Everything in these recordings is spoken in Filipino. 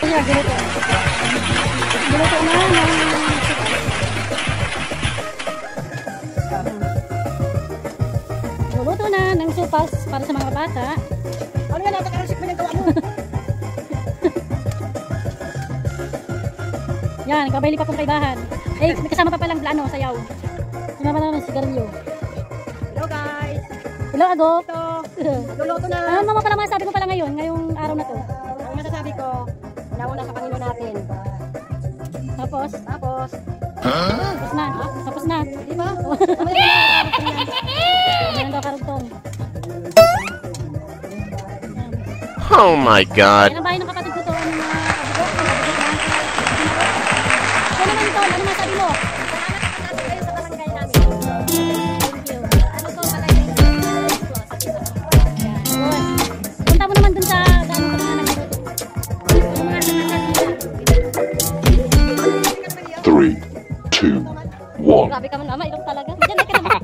Kaya guluto. Guluto na ng guluto na ng sopas para sa mga bata. Ano yan? Natakarasik mo yung gawa mo. Yan, kabay lipa kong kaibahan. Eh, may kasama pa palang plano, sayaw. Sinama na ng sigarilyo. Hello guys. Hello, Ago. Ito. Luluto na. Ano naman pala masasabi mo pala ngayon, ngayong araw na to? Ang masasabi ko, nauna sa Panginoon natin. Tapos? Tapos, Tapos na. Tapos na. di ba? Ayan daw karugtong. Oh my God. Ayan ang bahay ng kapatid ko to. Ano na? Ano naman ito? Ano masabi mo? Salamat kayo sa barangay namin. Thank you. Ano to, barangay namin? Ayan. Punta mo naman dun sa gano'n ka mga nagluto. Yung mga nagluto. 3, 2, 1. Grabe ka man, ama. Ilong talaga. Diyan, ka naman.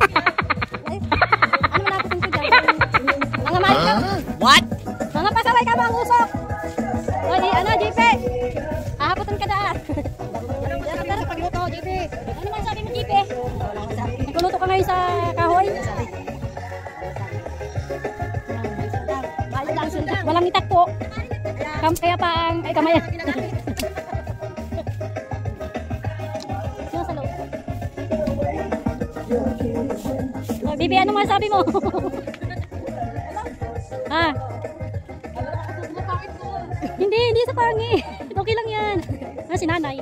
Ay, ano man ako kung dyan? Mga mahal ka. What? Mga pasaway ka ba ang usok? O, ano, JP? Ahapotan ka daan. Yan sa pagluto, JP. Ano man sabi mo, JP? Nagluto ka ngayon sa kahoy? Walang itak po. Kaya pa ang, ay kamay. Sino sa loob? Oh, Bibi, ano masabi mo? Ha? Hindi sa pangit. Okay lang yan. Ah, si nanay.